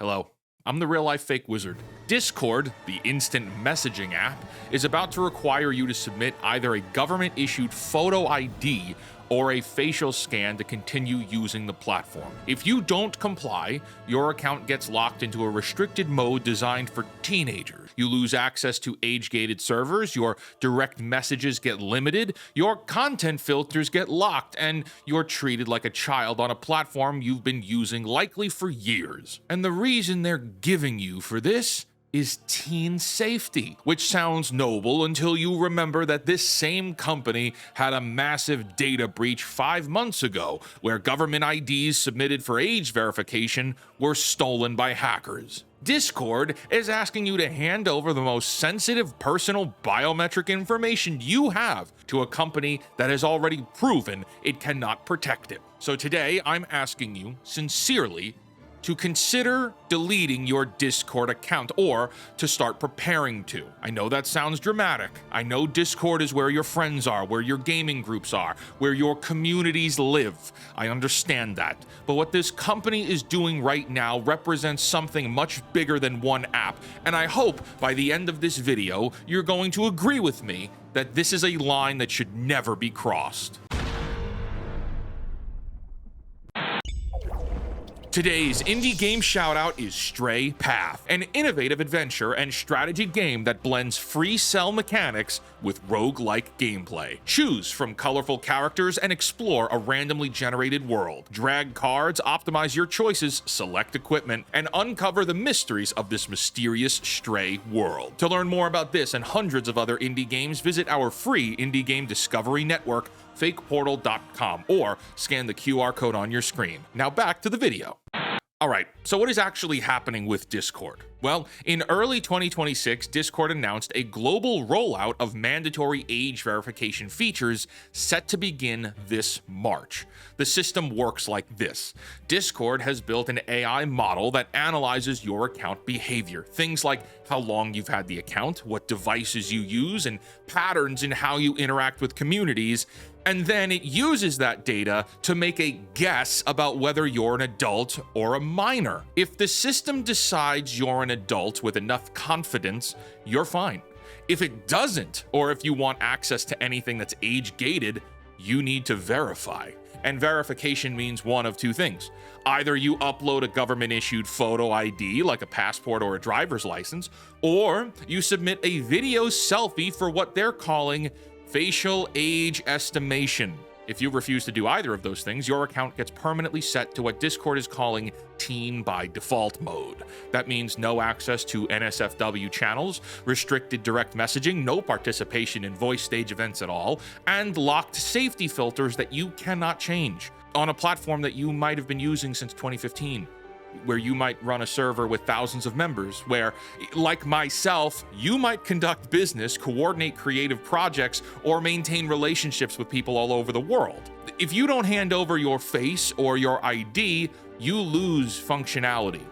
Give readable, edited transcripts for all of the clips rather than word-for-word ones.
Hello, I'm the real life fake wizard. Discord, the instant messaging app, is about to require you to submit either a government issued photo ID or a facial scan to continue using the platform. If you don't comply, your account gets locked into a restricted mode designed for teenagers. You lose access to age-gated servers, your direct messages get limited, your content filters get locked, and you're treated like a child on a platform you've been using likely for years. And the reason they're giving you for this is teen safety, which sounds noble until you remember that this same company had a massive data breach 5 months ago, where government IDs submitted for age verification were stolen by hackers. Discord is asking you to hand over the most sensitive personal biometric information you have to a company that has already proven it cannot protect it. So today, I'm asking you sincerely to consider deleting your Discord account or to start preparing to. I know that sounds dramatic. I know Discord is where your friends are, where your gaming groups are, where your communities live. I understand that. But what this company is doing right now represents something much bigger than one app. And I hope by the end of this video, you're going to agree with me that this is a line that should never be crossed. Today's indie game shoutout is Stray Path, an innovative adventure and strategy game that blends free cell mechanics with roguelike gameplay. Choose from colorful characters and explore a randomly generated world. Drag cards, optimize your choices, select equipment, and uncover the mysteries of this mysterious Stray world. To learn more about this and hundreds of other indie games, visit our free indie game discovery network, fakeportal.com, or scan the QR code on your screen. Now back to the video. Alright, so what is actually happening with Discord? Well, in early 2026, Discord announced a global rollout of mandatory age verification features set to begin this March. The system works like this. Discord has built an AI model that analyzes your account behavior. Things like how long you've had the account, what devices you use, and patterns in how you interact with communities. And then it uses that data to make a guess about whether you're an adult or a minor. If the system decides you're an adult with enough confidence, you're fine. If it doesn't, or if you want access to anything that's age-gated, you need to verify. And verification means one of two things. Either you upload a government-issued photo ID, like a passport or a driver's license, or you submit a video selfie for what they're calling facial age estimation. If you refuse to do either of those things, your account gets permanently set to what Discord is calling teen by default mode. That means no access to NSFW channels, restricted direct messaging, no participation in voice stage events at all, and locked safety filters that you cannot change on a platform that you might have been using since 2015. Where you might run a server with thousands of members, where, like myself, you might conduct business, coordinate creative projects, or maintain relationships with people all over the world. If you don't hand over your face or your ID, you lose functionality.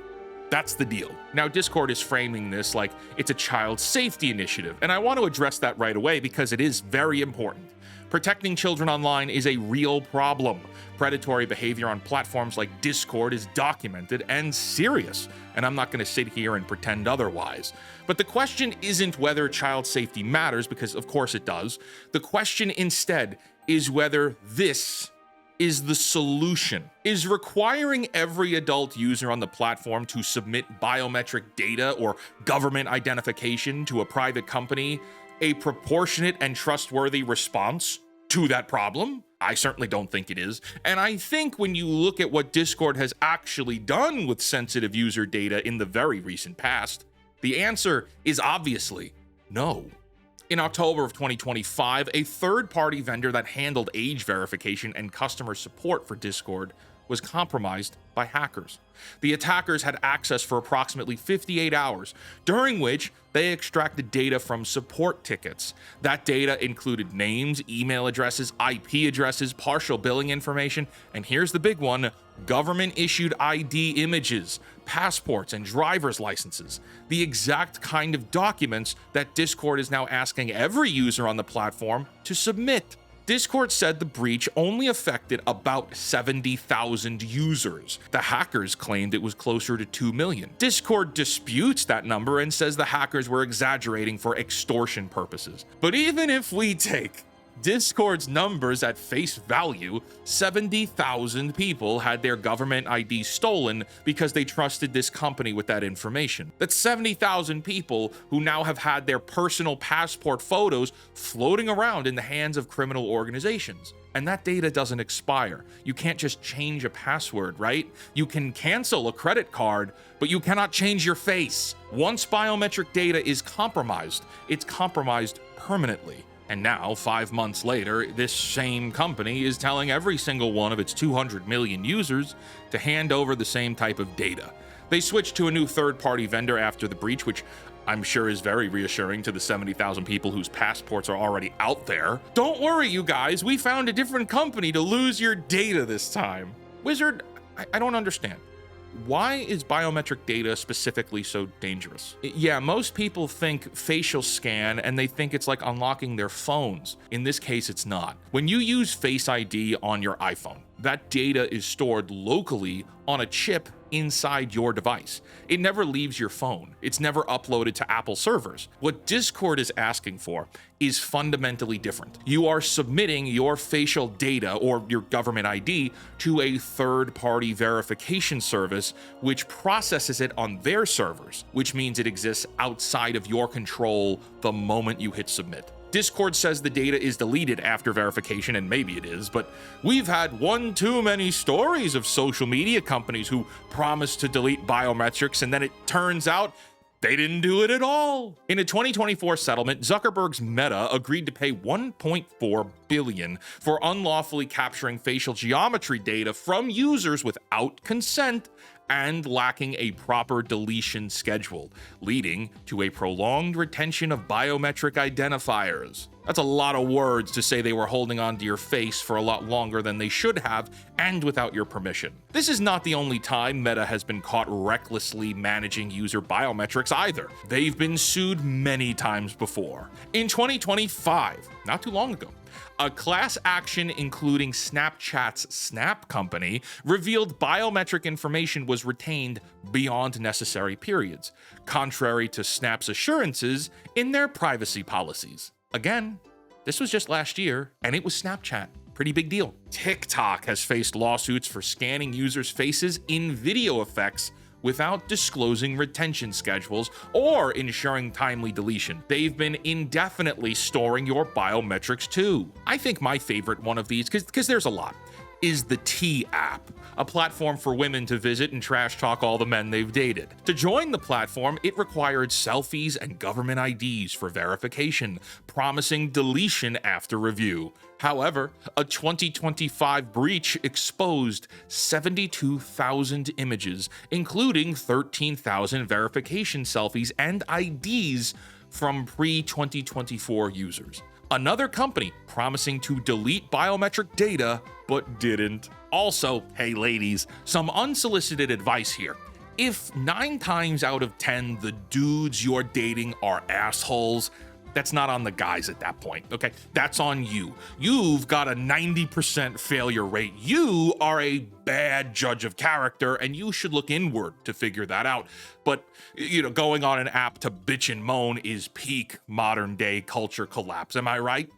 That's the deal. Now, Discord is framing this like it's a child safety initiative, and I want to address that right away because it is very important. Protecting children online is a real problem. Predatory behavior on platforms like Discord is documented and serious, and I'm not going to sit here and pretend otherwise. But the question isn't whether child safety matters, because of course it does. The question instead is whether this is the solution. Is requiring every adult user on the platform to submit biometric data or government identification to a private company a proportionate and trustworthy response to that problem? I certainly don't think it is. And I think when you look at what Discord has actually done with sensitive user data in the very recent past, the answer is obviously no. In October of 2025, a third-party vendor that handled age verification and customer support for Discord was compromised by hackers. The attackers had access for approximately 58 hours, during which they extracted data from support tickets. That data included names, email addresses, IP addresses, partial billing information, and here's the big one, government-issued ID images, passports, and driver's licenses. The exact kind of documents that Discord is now asking every user on the platform to submit. Discord said the breach only affected about 70,000 users. The hackers claimed it was closer to 2 million. Discord disputes that number and says the hackers were exaggerating for extortion purposes. But even if we take Discord's numbers at face value, 70,000 people had their government ID stolen because they trusted this company with that information. That's 70,000 people who now have had their personal passport photos floating around in the hands of criminal organizations. And that data doesn't expire. You can't just change a password, right? You can cancel a credit card, but you cannot change your face. Once biometric data is compromised, it's compromised permanently. And now, 5 months later, this same company is telling every single one of its 200 million users to hand over the same type of data. They switched to a new third-party vendor after the breach, which I'm sure is very reassuring to the 70,000 people whose passports are already out there. Don't worry, you guys, we found a different company to lose your data this time. Wizard, I don't understand. Why is biometric data specifically so dangerous? Yeah, most people think facial scan and they think it's like unlocking their phones. In this case, it's not. When you use Face ID on your iPhone, that data is stored locally on a chip inside your device. It never leaves your phone. It's never uploaded to Apple servers. What Discord is asking for is fundamentally different. You are submitting your facial data or your government ID to a third-party verification service, which processes it on their servers, which means it exists outside of your control the moment you hit submit. Discord says the data is deleted after verification, and maybe it is, but we've had one too many stories of social media companies who promise to delete biometrics and then it turns out they didn't do it at all. In a 2024 settlement, Zuckerberg's Meta agreed to pay $1.4 billion for unlawfully capturing facial geometry data from users without consent and lacking a proper deletion schedule, leading to a prolonged retention of biometric identifiers. That's a lot of words to say they were holding onto your face for a lot longer than they should have, and without your permission. This is not the only time Meta has been caught recklessly managing user biometrics either. They've been sued many times before. In 2025, not too long ago, a class action including Snapchat's Snap company revealed biometric information was retained beyond necessary periods, contrary to Snap's assurances in their privacy policies. Again, this was just last year, and it was Snapchat. Pretty big deal. TikTok has faced lawsuits for scanning users' faces in video effects without disclosing retention schedules or ensuring timely deletion. They've been indefinitely storing your biometrics too. I think my favorite one of these, because there's a lot, is the T app, a platform for women to visit and trash talk all the men they've dated. To join the platform, it required selfies and government IDs for verification, promising deletion after review. However, a 2025 breach exposed 72,000 images, including 13,000 verification selfies and IDs from pre-2024 users. Another company promising to delete biometric data, but didn't. Also, hey ladies, some unsolicited advice here. If 9 times out of 10 the dudes you're dating are assholes, that's not on the guys at that point, okay? That's on you. You've got a 90% failure rate. You are a bad judge of character, and you should look inward to figure that out. But, going on an app to bitch and moan is peak modern day culture collapse, am I right?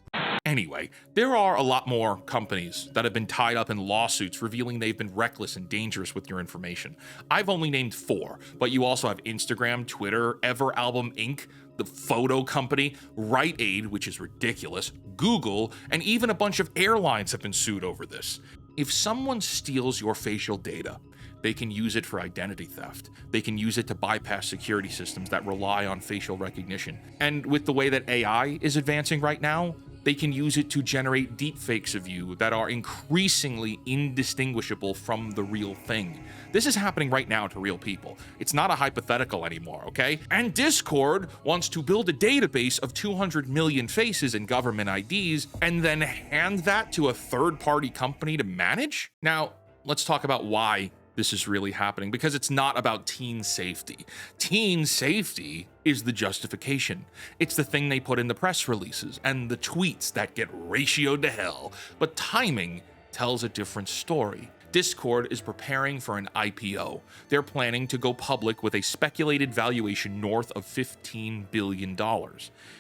Anyway, there are a lot more companies that have been tied up in lawsuits revealing they've been reckless and dangerous with your information. I've only named 4, but you also have Instagram, Twitter, Everalbum Inc., the photo company, Rite Aid, which is ridiculous, Google, and even a bunch of airlines have been sued over this. If someone steals your facial data, they can use it for identity theft. They can use it to bypass security systems that rely on facial recognition. And with the way that AI is advancing right now, they can use it to generate deepfakes of you that are increasingly indistinguishable from the real thing. This is happening right now to real people. It's not a hypothetical anymore, okay? And Discord wants to build a database of 200 million faces and government IDs and then hand that to a third-party company to manage? Now, let's talk about why this is really happening, because it's not about teen safety. Teen safety is the justification. It's the thing they put in the press releases and the tweets that get ratioed to hell. But timing tells a different story. Discord is preparing for an IPO. They're planning to go public with a speculated valuation north of $15 billion.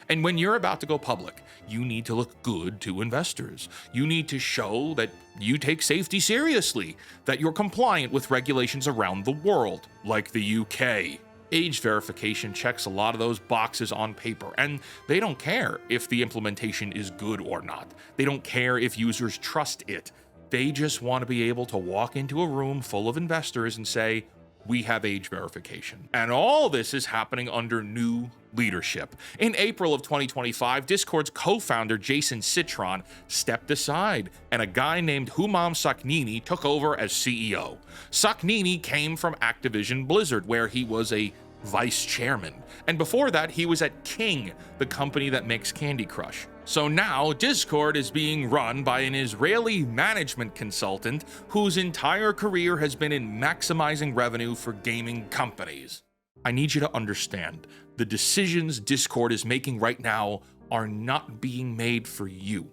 And when you're about to go public, you need to look good to investors. You need to show that you take safety seriously, that you're compliant with regulations around the world, like the UK. Age verification checks a lot of those boxes on paper, and they don't care if the implementation is good or not. They don't care if users trust it. They just want to be able to walk into a room full of investors and say, we have age verification. And all this is happening under new leadership. In April of 2025, Discord's co-founder Jason Citron stepped aside, and a guy named Humam Sakhnini took over as CEO. Sakhnini came from Activision Blizzard, where he was a vice chairman. And before that, he was at King, the company that makes Candy Crush. So now, Discord is being run by an Israeli management consultant whose entire career has been in maximizing revenue for gaming companies. I need you to understand, the decisions Discord is making right now are not being made for you.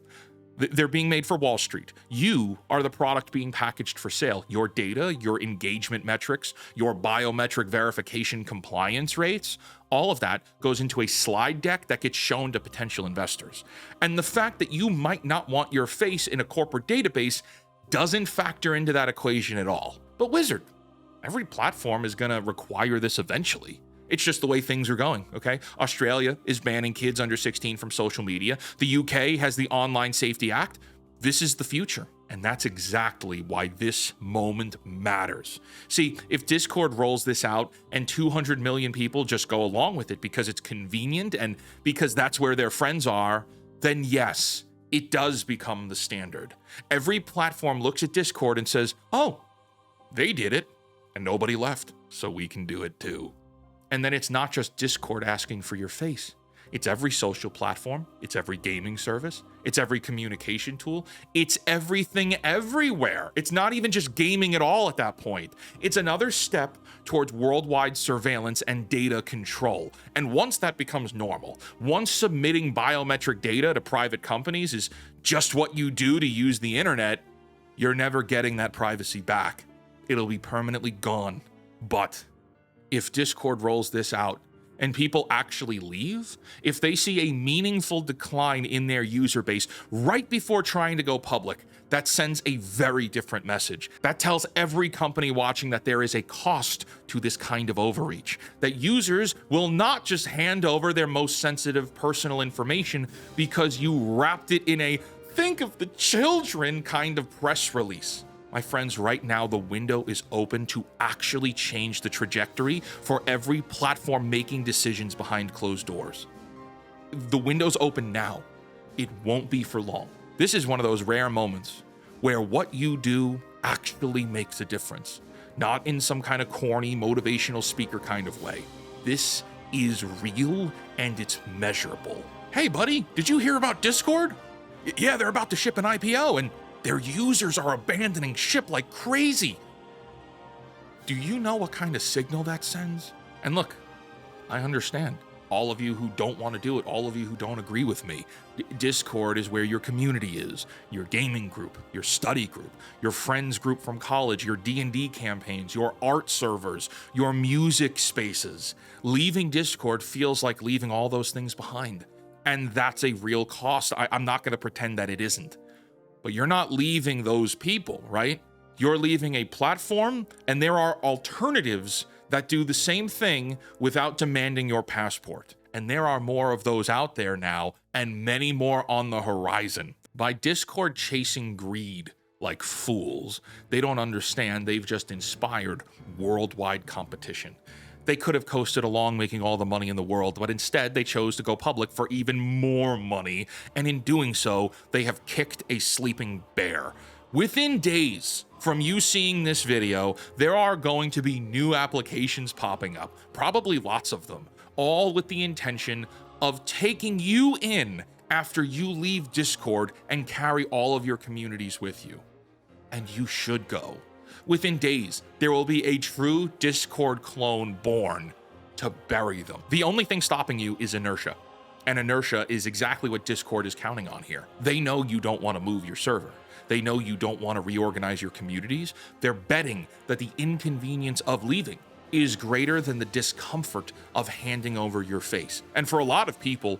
They're being made for Wall Street. You are the product being packaged for sale. Your data, your engagement metrics, your biometric verification compliance rates, all of that goes into a slide deck that gets shown to potential investors. And the fact that you might not want your face in a corporate database doesn't factor into that equation at all. But Wizard, every platform is going to require this eventually. It's just the way things are going, okay? Australia is banning kids under 16 from social media. The UK has the Online Safety Act. This is the future, and that's exactly why this moment matters. See, if Discord rolls this out and 200 million people just go along with it because it's convenient and because that's where their friends are, then yes, it does become the standard. Every platform looks at Discord and says, oh, they did it, and nobody left, so we can do it too. And then it's not just Discord asking for your face. It's every social platform. It's every gaming service. It's every communication tool. It's everything everywhere. It's not even just gaming at all at that point. It's another step towards worldwide surveillance and data control. And once that becomes normal, once submitting biometric data to private companies is just what you do to use the internet, you're never getting that privacy back. It'll be permanently gone. But if Discord rolls this out and people actually leave, if they see a meaningful decline in their user base right before trying to go public, that sends a very different message. That tells every company watching that there is a cost to this kind of overreach, that users will not just hand over their most sensitive personal information because you wrapped it in a think of the children kind of press release. My friends, right now the window is open to actually change the trajectory for every platform making decisions behind closed doors. The window's open now. It won't be for long. This is one of those rare moments where what you do actually makes a difference, not in some kind of corny motivational speaker kind of way. This is real and it's measurable. Hey buddy, did you hear about Discord? Yeah, they're about to ship an IPO and their users are abandoning ship like crazy. Do you know what kind of signal that sends? And look, I understand. All of you who don't want to do it, all of you who don't agree with me. Discord is where your community is, your gaming group, your study group, your friends group from college, your D&D campaigns, your art servers, your music spaces. Leaving Discord feels like leaving all those things behind. And that's a real cost. I'm not going to pretend that it isn't. But you're not leaving those people, right? You're leaving a platform, and there are alternatives that do the same thing without demanding your passport. And there are more of those out there now, and many more on the horizon. By Discord chasing greed like fools, they don't understand they've just inspired worldwide competition. They could have coasted along making all the money in the world, but instead they chose to go public for even more money, and in doing so, they have kicked a sleeping bear. Within days from you seeing this video, there are going to be new applications popping up, probably lots of them, all with the intention of taking you in after you leave Discord and carry all of your communities with you. And you should go. Within days, there will be a true Discord clone born to bury them. The only thing stopping you is inertia. And inertia is exactly what Discord is counting on here. They know you don't want to move your server. They know you don't want to reorganize your communities. They're betting that the inconvenience of leaving is greater than the discomfort of handing over your face. And for a lot of people,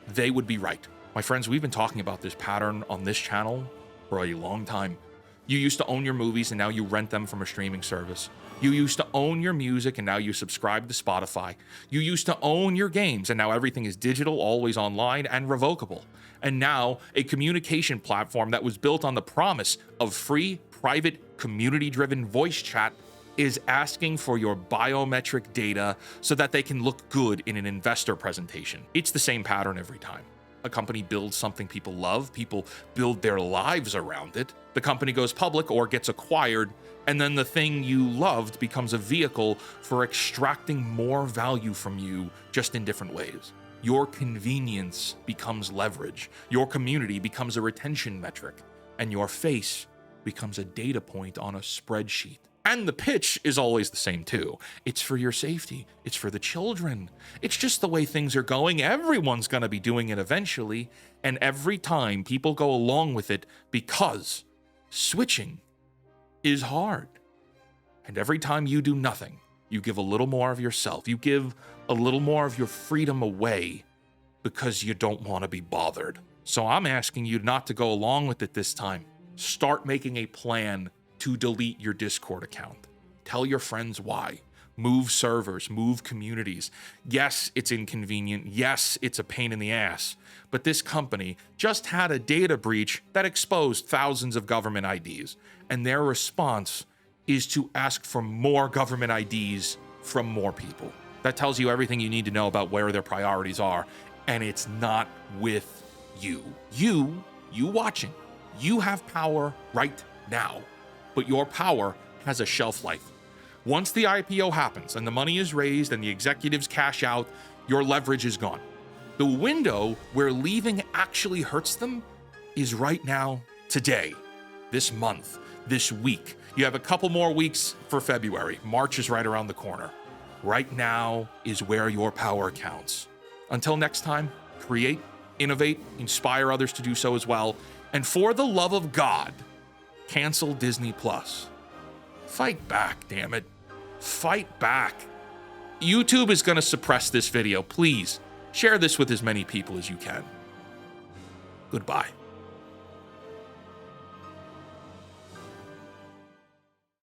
they would be right. My friends, we've been talking about this pattern on this channel for a long time. You used to own your movies and now you rent them from a streaming service. You used to own your music and now you subscribe to Spotify. You used to own your games and now everything is digital, always online, and revocable. And now a communication platform that was built on the promise of free, private, community-driven voice chat is asking for your biometric data so that they can look good in an investor presentation. It's the same pattern every time. A company builds something people love, people build their lives around it. The company goes public or gets acquired, and then the thing you loved becomes a vehicle for extracting more value from you, just in different ways. Your convenience becomes leverage, your community becomes a retention metric, and your face becomes a data point on a spreadsheet. And the pitch is always the same too. It's for your safety. It's for the children. It's just the way things are going. Everyone's gonna be doing it eventually. And every time people go along with it because switching is hard. And every time you do nothing, you give a little more of yourself. You give a little more of your freedom away because you don't wanna be bothered. So I'm asking you not to go along with it this time. Start making a plan to delete your Discord account. Tell your friends why. Move servers, move communities. Yes, it's inconvenient. Yes, it's a pain in the ass. But this company just had a data breach that exposed thousands of government IDs. And their response is to ask for more government IDs from more people. That tells you everything you need to know about where their priorities are. And it's not with you. You watching, you have power right now. But your power has a shelf life. Once the IPO happens and the money is raised and the executives cash out, your leverage is gone. The window where leaving actually hurts them is right now, today, this month, this week. You have a couple more weeks for February. March is right around the corner. Right now is where your power counts. Until next time, create, innovate, inspire others to do so as well. And for the love of God, cancel Disney Plus. Fight back, damn it. Fight back. YouTube is going to suppress this video. Please share this with as many people as you can. Goodbye.